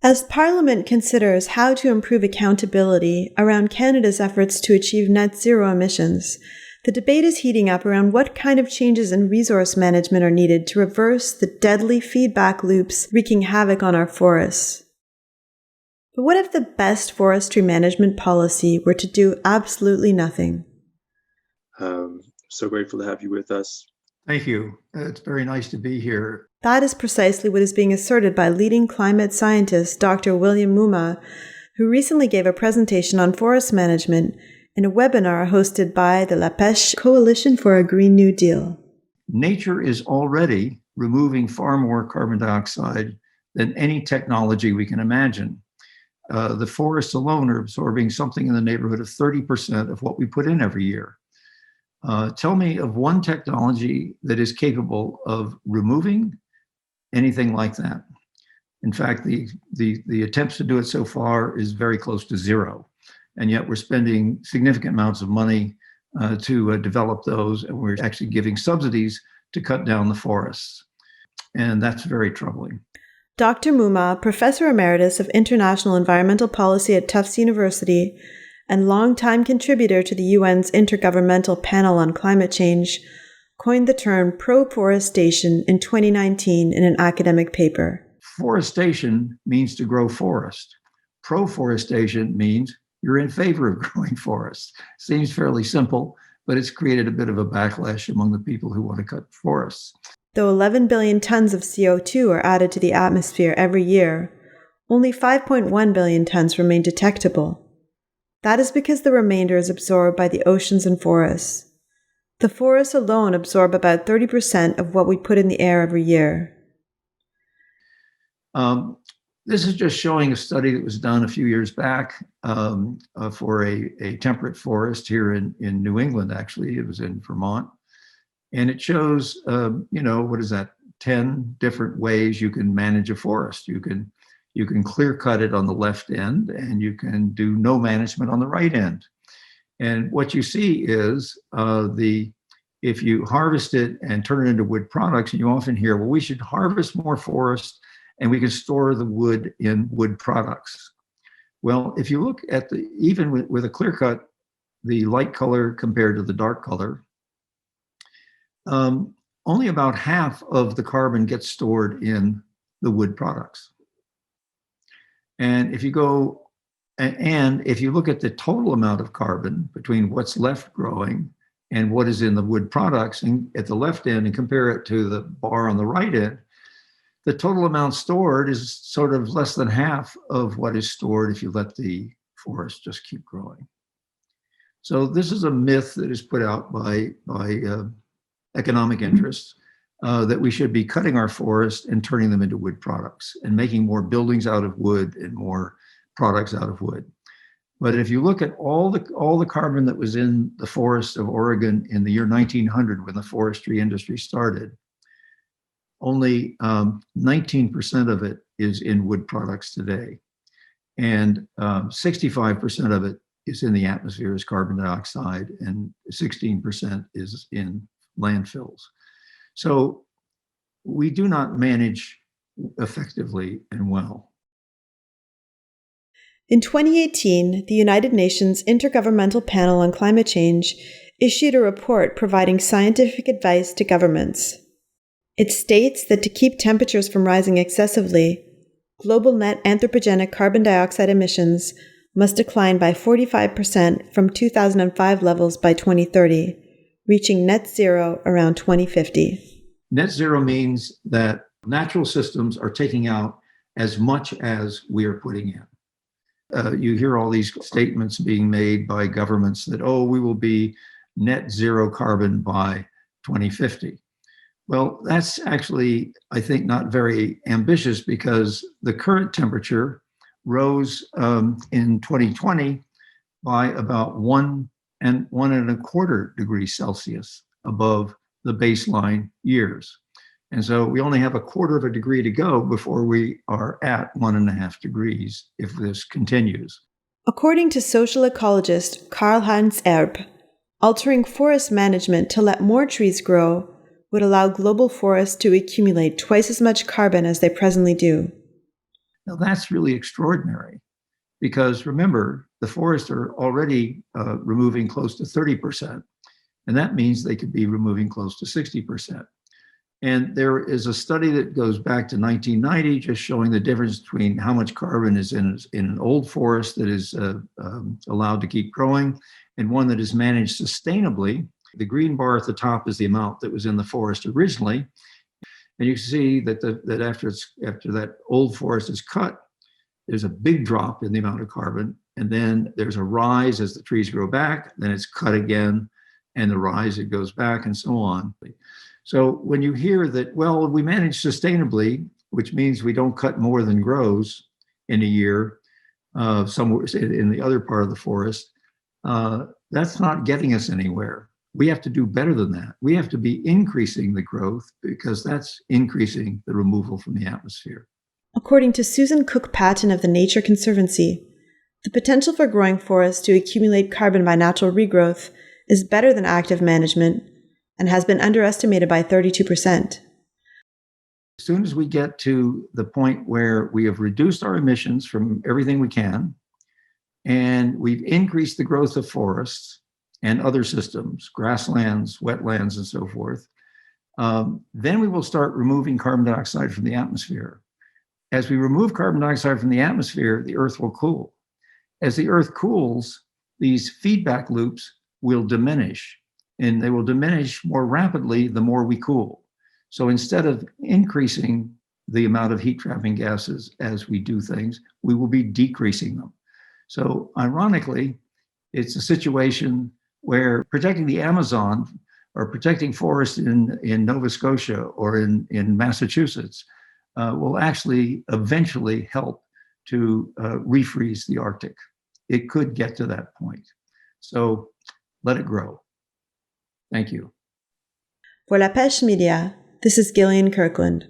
As Parliament considers how to improve accountability around Canada's efforts to achieve net zero emissions, the debate is heating up around what kind of changes in resource management are needed to reverse the deadly feedback loops wreaking havoc on our forests. But what if the best forestry management policy were to do absolutely nothing? So grateful to have you with us. Thank you. It's very nice to be here. That is precisely what is being asserted by leading climate scientist Dr. William Mumma, who recently gave a presentation on forest management in a webinar hosted by the La Pêche Coalition for a Green New Deal. Nature is already removing far more carbon dioxide than any technology we can imagine. The forests alone are absorbing something in the neighborhood of 30% of what we put in every year. Tell me of one technology that is capable of removing anything like that. In fact, the attempts to do it so far is very close to zero. And yet we're spending significant amounts of money to develop those, and we're actually giving subsidies to cut down the forests. And that's very troubling. Dr. Mumma, Professor Emeritus of International Environmental Policy at Tufts University and longtime contributor to the UN's Intergovernmental Panel on Climate Change, coined the term proforestation in 2019 in an academic paper. Forestation means to grow forest. Proforestation means you're in favor of growing forests. Seems fairly simple, but it's created a bit of a backlash among the people who want to cut forests. Though 11 billion tons of CO2 are added to the atmosphere every year, only 5.1 billion tons remain detectable. That is because the remainder is absorbed by the oceans and forests. The forests alone absorb about 30% of what we put in the air every year. This is just showing a study that was done a few years back for a temperate forest here in New England, actually. It was in Vermont. And it shows, what is that, 10 different ways you can manage a forest. You can clear cut it on the left end, and you can do no management on the right end. And what you see is if you harvest it and turn it into wood products, and you often hear, well, we should harvest more forest and we can store the wood in wood products. Well, if you look at even with a clear cut, the light color compared to the dark color, only about half of the carbon gets stored in the wood products. And if you look at the total amount of carbon between what's left growing and what is in the wood products, and at the left end, and compare it to the bar on the right end, the total amount stored is sort of less than half of what is stored if you let the forest just keep growing. So this is a myth that is put out by economic interests that we should be cutting our forests and turning them into wood products and making more buildings out of wood and more products out of wood. But if you look at all the carbon that was in the forests of Oregon in the year 1900, when the forestry industry started, only 19% of it is in wood products today. And 65% of it is in the atmosphere as carbon dioxide, and 16% is in landfills. So we do not manage effectively and well. In 2018, the United Nations Intergovernmental Panel on Climate Change issued a report providing scientific advice to governments. It states that to keep temperatures from rising excessively, global net anthropogenic carbon dioxide emissions must decline by 45% from 2005 levels by 2030, reaching net zero around 2050. Net zero means that natural systems are taking out as much as we are putting in. You hear all these statements being made by governments that, we will be net zero carbon by 2050. Well, that's actually, I think, not very ambitious, because the current temperature rose in 2020 by about 1.25 degrees Celsius above the baseline years. And so we only have 1/4 degree to go before we are at 1.5 degrees if this continues. According to social ecologist Karl-Heinz Erb, altering forest management to let more trees grow would allow global forests to accumulate twice as much carbon as they presently do. Now, that's really extraordinary because remember, the forests are already removing close to 30%, and that means they could be removing close to 60%. And there is a study that goes back to 1990, just showing the difference between how much carbon is in an old forest that is allowed to keep growing and one that is managed sustainably. The green bar at the top is the amount that was in the forest originally. And you see that that after that old forest is cut, there's a big drop in the amount of carbon. And then there's a rise as the trees grow back, then it's cut again, and the rise, it goes back, and so on. So when you hear that, well, we manage sustainably, which means we don't cut more than grows in a year, somewhere in the other part of the forest, that's not getting us anywhere. We have to do better than that. We have to be increasing the growth because that's increasing the removal from the atmosphere. According to Susan Cook-Patton of the Nature Conservancy, the potential for growing forests to accumulate carbon by natural regrowth is better than active management and has been underestimated by 32%. As soon as we get to the point where we have reduced our emissions from everything we can, and we've increased the growth of forests and other systems, grasslands, wetlands, and so forth, then we will start removing carbon dioxide from the atmosphere. As we remove carbon dioxide from the atmosphere, the Earth will cool. As the Earth cools, these feedback loops will diminish, and they will diminish more rapidly the more we cool. So instead of increasing the amount of heat-trapping gases as we do things, we will be decreasing them. So ironically, it's a situation where protecting the Amazon or protecting forests in Nova Scotia or in Massachusetts will actually eventually help to refreeze the Arctic. It could get to that point. So let it grow. Thank you. For La Pêche Media, this is Gillian Kirkland.